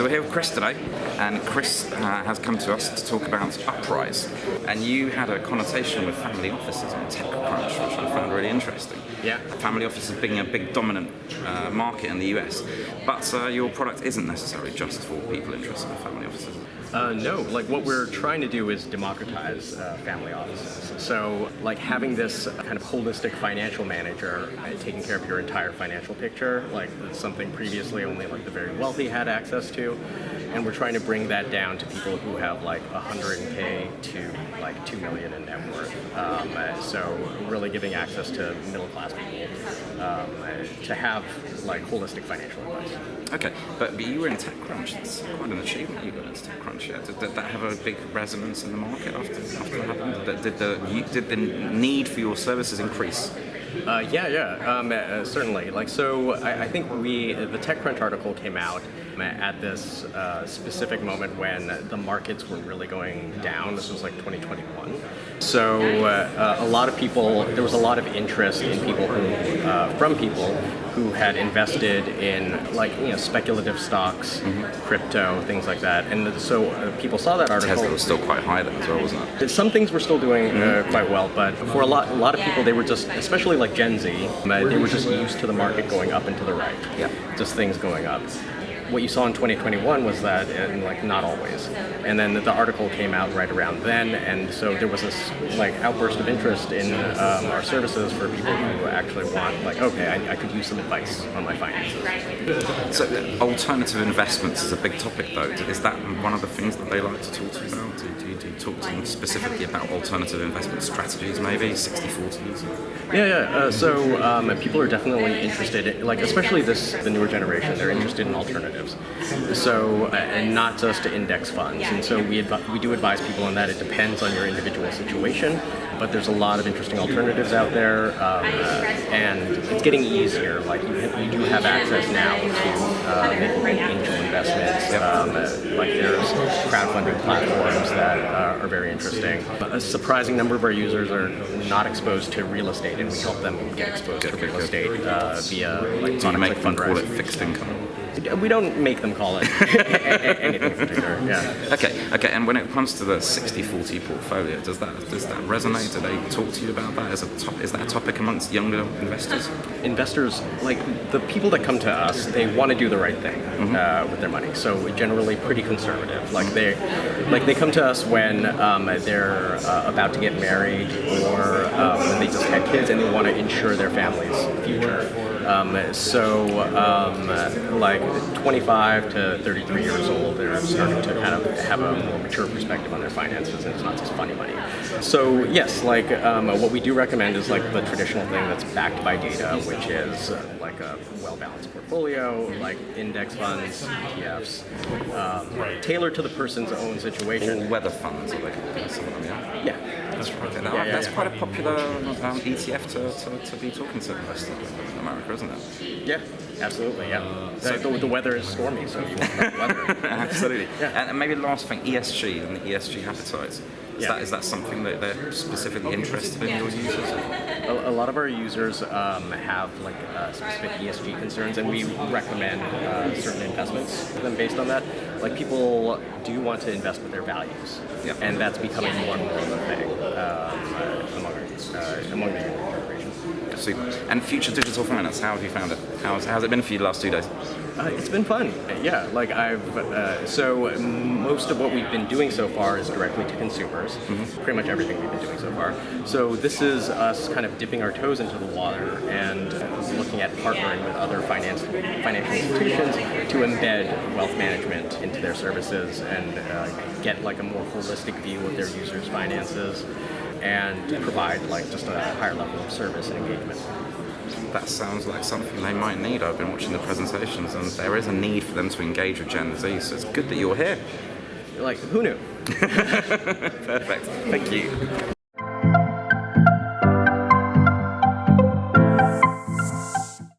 So we're here with Chris today, and Chris has come to us to talk about Uprise. And you had a connotation with family offices on TechCrunch, which I found really interesting. Yeah. Family offices being a big dominant market in the US, but your product isn't necessarily just for people interested in family offices. No, like what we're trying to do is democratize family offices. So like having this kind of holistic financial manager taking care of your entire financial picture, like that's something previously only like the very wealthy had access to. And we're trying to bring that down to people who have like 100K to like 2 million in net worth. So really giving access to middle class people to have like holistic financial advice. Okay, but you were in TechCrunch. That's quite an achievement you got into TechCrunch. Yeah. Did that have a big resonance in the market after that happened? Did the need for your services increase? Certainly. Like, so I think the TechCrunch article came out at this specific moment when the markets were really going down. This was like 2021. So there was a lot of interest in from people who had invested in speculative stocks, crypto, things like that. And so people saw that article. Tesla was still quite high then as well, wasn't it? Some things were still doing quite well, but for a lot of people, they were just, especially like Gen Z, they were just used to the market going up and to the right. Yeah. Just things going up. What you saw in 2021 was that, and like not always. And then the article came out right around then, and so there was this like outburst of interest in our services for people who actually want I could use some advice on my finances. So alternative investments is a big topic though. Is that one of the things that they like to talk to you about? Do you talk to them specifically about alternative investment strategies, maybe 60/40s? So people are definitely interested in, like, especially the newer generation, they're interested in alternatives. So, and not just index funds. And so we do advise people on that. It depends on your individual situation, but there's a lot of interesting alternatives out there, and it's getting easier. Like you do have access now to making angel investments. Like there's crowdfunding platforms that are very interesting. A surprising number of our users are not exposed to real estate, and we help them get exposed to real estate via like Do you make them call it fundraising. fixed income? We don't make them call it anything in particular. Yeah. Okay. And when it comes to the 60/40 portfolio, does that resonate? Do they talk to you about that? Is that a topic amongst younger investors? Investors, like the people that come to us, they want to do the right thing with their money. So we're generally pretty conservative. Like they come to us when they're about to get married, or when they just had kids and they want to insure their family's future. Like 25 to 33 years old, they're starting to kind of have a more mature perspective on their finances, and it's not just funny money. So yes, what we do recommend is like the traditional thing that's backed by data, which is like a well-balanced portfolio, like index funds, ETFs, tailored to the person's own situation. All weather funds, or they call some of them, yeah? Yeah. That's right. That's quite a popular ETF to be talking to investors in America, isn't it? Yeah, absolutely. Yeah. The weather is stormy, so if you want weather. Absolutely. Yeah. And maybe the last thing, ESG and the ESG appetites. Is that something that they're specifically interested in, your users? A lot of our users have like specific ESG concerns, and we recommend certain investments to them based on that. Like people do want to invest with their values, and that's becoming more and more of a thing among the younger generation. Super. And future digital finance, how have you found it? How's it been for you the last 2 days? It's been fun. Yeah, like so most of what we've been doing so far is directly to consumers. Pretty much everything we've been doing so far. So this is us kind of dipping our toes into the water and looking at partnering with other financial institutions to embed wealth management into their services and get like a more holistic view of their users' finances and provide like just a higher level of service and engagement. That sounds like something they might need. I've been watching the presentations, and there is a need for them to engage with Gen Z, so it's good that you're here. Like, who knew? Perfect. Thank you.